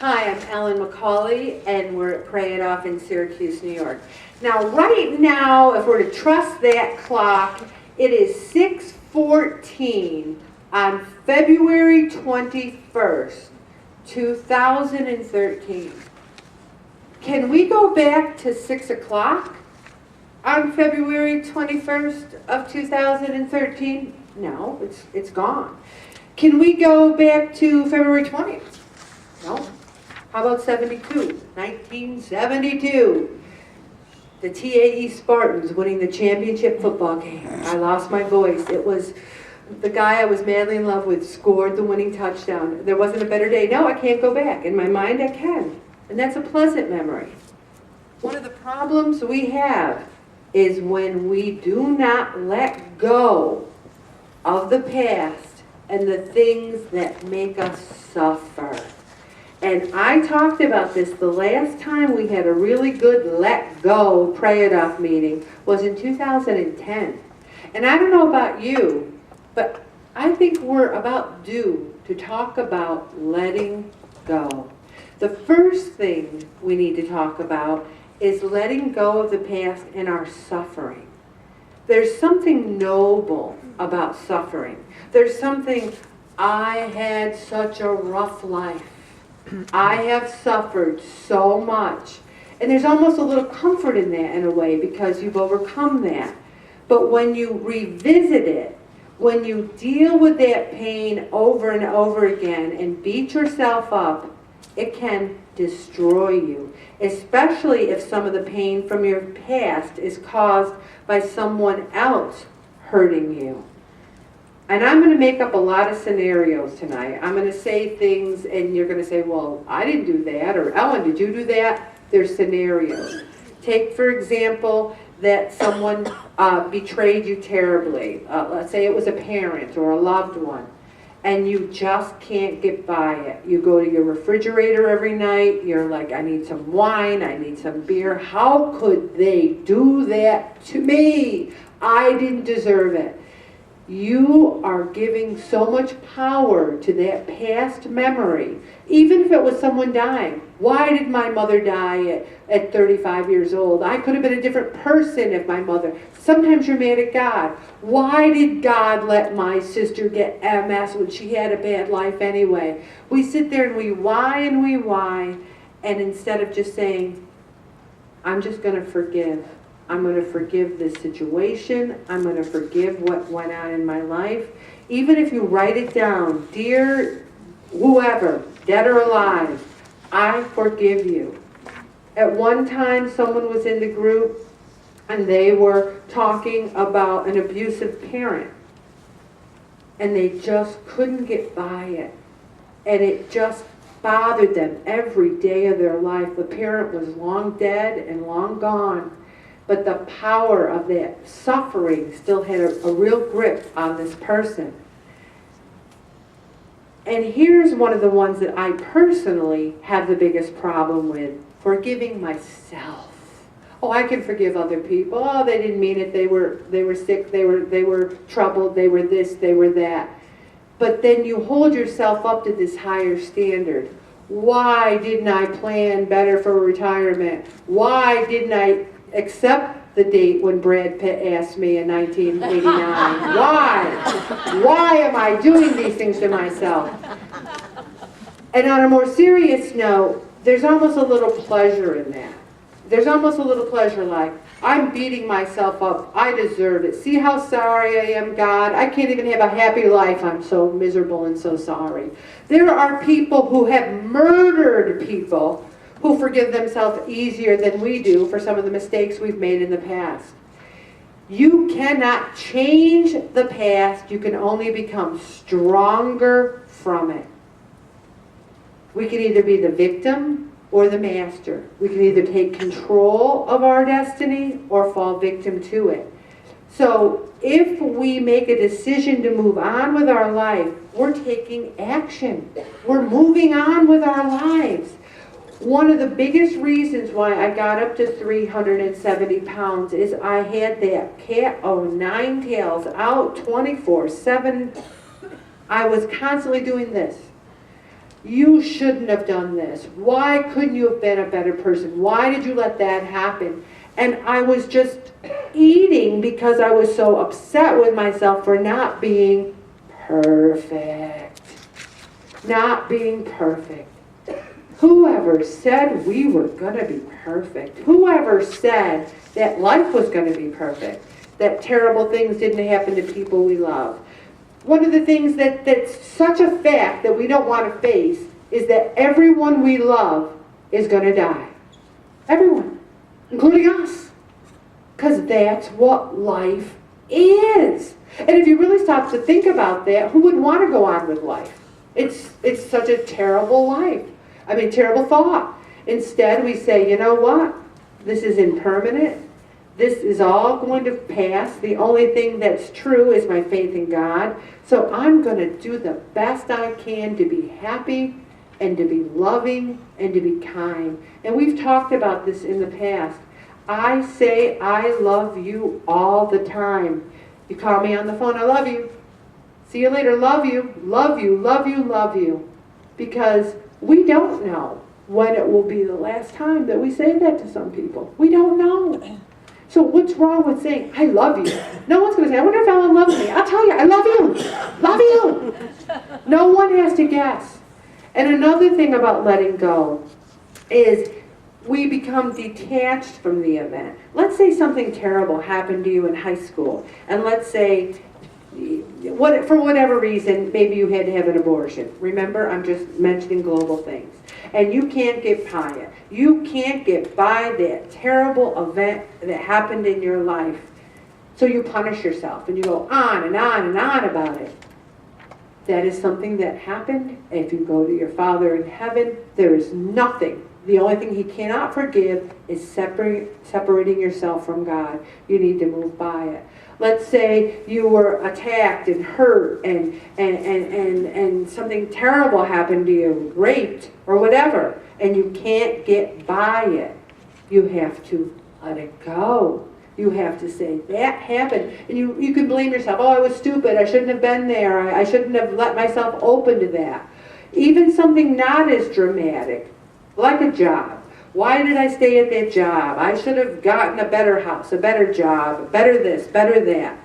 Hi, I'm Ellen McCauley, and we're at Pray It Off in Syracuse, New York. Now, right now, if we're to trust that clock, it is 6:14 on February 21st, 2013. Can we go back to 6 o'clock on February 21st of 2013? No, it's gone. Can we go back to February 20th? No. How about 1972? The TAE Spartans winning the championship football game. I lost my voice. It was the guy I was madly in love with scored the winning touchdown. There wasn't a better day. No, I can't go back. In my mind, I can. And that's a pleasant memory. One of the problems we have is when we do not let go of the past and the things that make us suffer. And I talked about this the last time we had a really good let go, pray it off meeting was in 2010. And I don't know about you, but I think we're about due to talk about letting go. The first thing we need to talk about is letting go of the past and our suffering. There's something noble about suffering. There's something, I had such a rough life. I have suffered so much. And there's almost a little comfort in that in a way because you've overcome that. But when you revisit it, when you deal with that pain over and over again and beat yourself up, it can destroy you. Especially if some of the pain from your past is caused by someone else hurting you. And I'm going to make up a lot of scenarios tonight. I'm going to say things and you're going to say, well, I didn't do that, or Ellen, did you do that? There's scenarios. Take, for example, that someone betrayed you terribly. Let's say it was a parent or a loved one, and you just can't get by it. You go to your refrigerator every night. You're like, I need some wine. I need some beer. How could they do that to me? I didn't deserve it. You are giving so much power to that past memory, even if it was someone dying. Why did my mother die at 35 years old? I could have been a different person if my mother. Sometimes you're mad at God. Why did God let my sister get MS when she had a bad life anyway? We sit there and we why, and instead of just saying, I'm just going to forgive. I'm going to forgive this situation. I'm going to forgive what went on in my life. Even if you write it down, dear whoever, dead or alive, I forgive you. At one time, someone was in the group and they were talking about an abusive parent. And they just couldn't get by it. And it just bothered them every day of their life. The parent was long dead and long gone. But the power of that suffering still had a real grip on this person. And here's one of the ones that I personally have the biggest problem with, forgiving myself. Oh, I can forgive other people. Oh, they didn't mean it. They were sick. They were troubled. They were this. They were that. But then you hold yourself up to this higher standard. Why didn't I plan better for retirement? Why didn't I accept the date when Brad Pitt asked me in 1989? Why? Why am I doing these things to myself? And on a more serious note, there's almost a little pleasure in that. There's almost a little pleasure like, I'm beating myself up. I deserve it. See how sorry I am, God? I can't even have a happy life. I'm so miserable and so sorry. There are people who have murdered people who forgive themselves easier than we do for some of the mistakes we've made in the past. You cannot change the past. You can only become stronger from it. We can either be the victim or the master. We can either take control of our destiny or fall victim to it. So if we make a decision to move on with our life, we're taking action. We're moving on with our lives. One of the biggest reasons why I got up to 370 pounds is I had that cat o' nine tails out 24/7. I was constantly doing this. You shouldn't have done this. Why couldn't you have been a better person? Why did you let that happen? And I was just eating because I was so upset with myself for not being perfect. Not being perfect. Whoever said we were going to be perfect? Whoever said that life was going to be perfect? That terrible things didn't happen to people we love? One of the things that's such a fact that we don't want to face is that everyone we love is going to die. Everyone, including us. Because that's what life is. And if you really stop to think about that, who would want to go on with life? It's such a terrible life. I mean, terrible thought. Instead, we say, you know what? This is impermanent. This is all going to pass. The only thing that's true is my faith in God. So I'm going to do the best I can to be happy and to be loving and to be kind. And we've talked about this in the past. I say I love you all the time. You call me on the phone, I love you. See you later, love you, love you, love you, love you. Because we don't know when it will be the last time that we say that to some people. We don't know. So what's wrong with saying, I love you? No one's going to say, I wonder if Ellen loves me. I'll tell you, I love you. Love you. No one has to guess. And another thing about letting go is we become detached from the event. Let's say something terrible happened to you in high school. And let's say, for whatever reason, maybe you had to have an abortion. Remember, I'm just mentioning global things. And you can't get by it. You can't get by that terrible event that happened in your life. So you punish yourself and you go on and on and on about it. That is something that happened. If you go to your Father in heaven, there is nothing. The only thing He cannot forgive is separating yourself from God. You need to move by it. Let's say you were attacked and hurt and something terrible happened to you, raped or whatever, and you can't get by it. You have to let it go. You have to say, that happened. And you can blame yourself. Oh, I was stupid. I shouldn't have been there. I shouldn't have let myself open to that. Even something not as dramatic, like a job. Why did I stay at that job? I should have gotten a better house, a better job, better this, better that.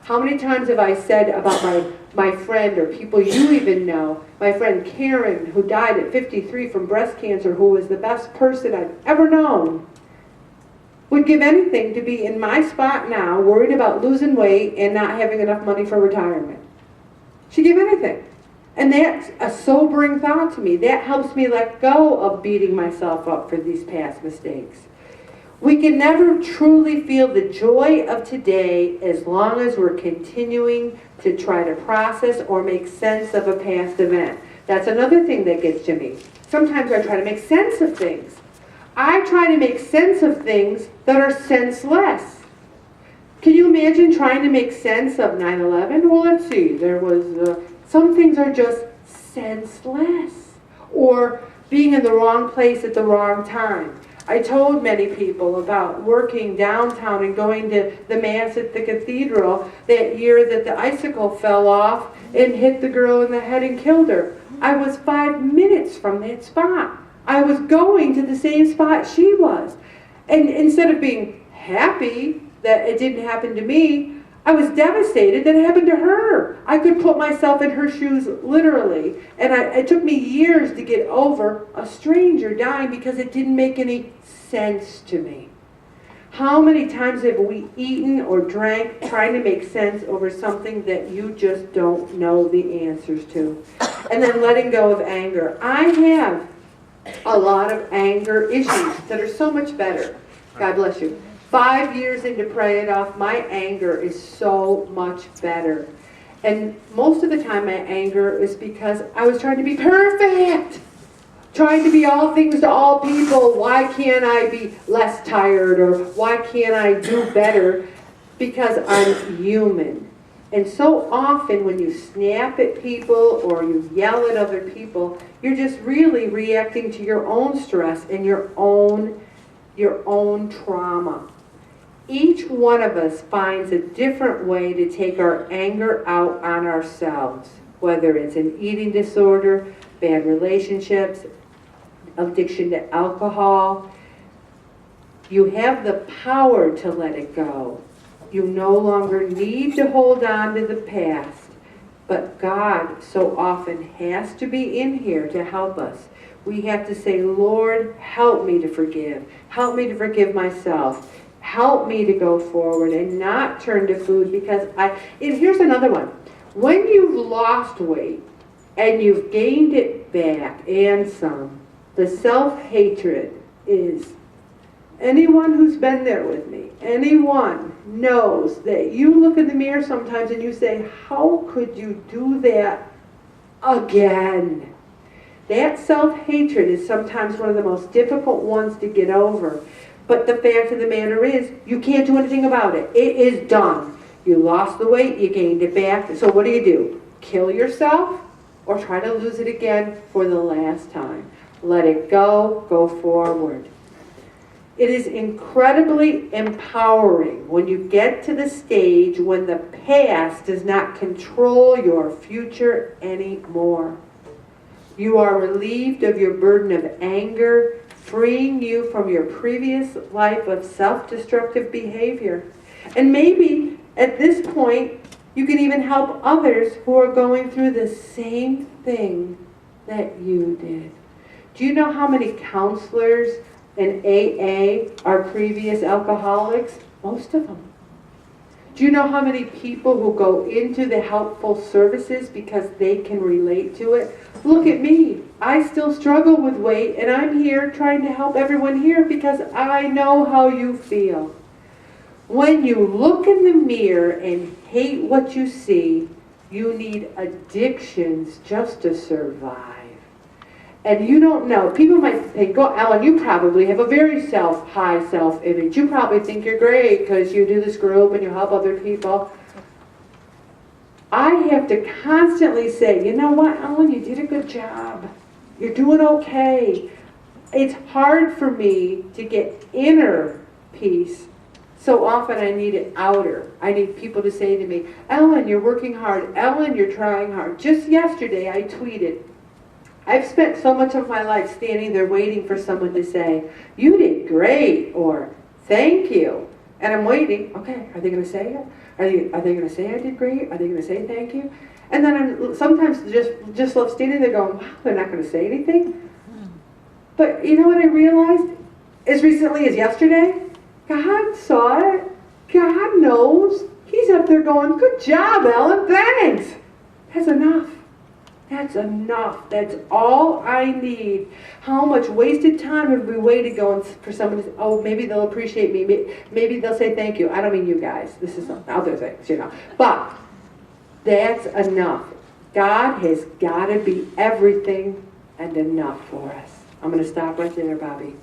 How many times have I said about my friend or people you even know, my friend Karen, who died at 53 from breast cancer, who was the best person I've ever known, would give anything to be in my spot now, worried about losing weight and not having enough money for retirement. She'd give anything. And that's a sobering thought to me. That helps me let go of beating myself up for these past mistakes. We can never truly feel the joy of today as long as we're continuing to try to process or make sense of a past event. That's another thing that gets to me. Sometimes I try to make sense of things. I try to make sense of things that are senseless. Can you imagine trying to make sense of 9/11? Well, let's see. There was... Some things are just senseless, or being in the wrong place at the wrong time. I told many people about working downtown and going to the Mass at the cathedral that year that the icicle fell off and hit the girl in the head and killed her. I was 5 minutes from that spot. I was going to the same spot she was. And instead of being happy that it didn't happen to me, I was devastated that it happened to her. I could put myself in her shoes literally. And it took me years to get over a stranger dying because it didn't make any sense to me. How many times have we eaten or drank trying to make sense over something that you just don't know the answers to? And then letting go of anger. I have a lot of anger issues that are so much better. God bless you. 5 years into Pray It Off, my anger is so much better. And most of the time my anger is because I was trying to be perfect. Trying to be all things to all people. Why can't I be less tired? Or why can't I do better? Because I'm human. And so often when you snap at people or you yell at other people, you're just really reacting to your own stress and your own trauma. Each one of us finds a different way to take our anger out on ourselves, whether it's an eating disorder, bad relationships, addiction to alcohol. You have the power to let it go. You no longer need to hold on to the past, but God so often has to be in here to help us. We have to say, Lord, help me to forgive. Help me to forgive myself. Help me to go forward and not turn to food, because and here's another one. When you've lost weight and you've gained it back and some, the self-hatred is, anyone who's been there with me, anyone knows that you look in the mirror sometimes and you say, how could you do that again? That self-hatred is sometimes one of the most difficult ones to get over. But the fact of the matter is, you can't do anything about it. It is done. You lost the weight, you gained it back. So what do? Kill yourself or try to lose it again for the last time? Let it go, go forward. It is incredibly empowering when you get to the stage when the past does not control your future anymore. You are relieved of your burden of anger, freeing you from your previous life of self-destructive behavior. And maybe at this point, you can even help others who are going through the same thing that you did. Do you know how many counselors in AA are previous alcoholics? Most of them. Do you know how many people who go into the helpful services because they can relate to it? Look at me. I still struggle with weight, and I'm here trying to help everyone here because I know how you feel. When you look in the mirror and hate what you see, you need addictions just to survive. And you don't know. People might think, oh, Ellen, you probably have a very high self-image. You probably think you're great because you do this group and you help other people. I have to constantly say, you know what, Ellen, you did a good job. You're doing okay. It's hard for me to get inner peace. So often I need it outer. I need people to say to me, Ellen, you're working hard. Ellen, you're trying hard. Just yesterday I tweeted, I've spent so much of my life standing there waiting for someone to say, you did great, or thank you. And I'm waiting, okay, are they going to say it? Are they going to say I did great? Are they going to say thank you? And then I'm sometimes just love standing there going, wow, they're not going to say anything? But you know what I realized? As recently as yesterday, God saw it. God knows. He's up there going, good job, Ellen, thanks. That's enough. That's enough. That's all I need. How much wasted time have we waited going for someone to say, oh, maybe they'll appreciate me. Maybe they'll say thank you. I don't mean you guys. This is other things, you know. But that's enough. God has got to be everything and enough for us. I'm going to stop right there, Bobby.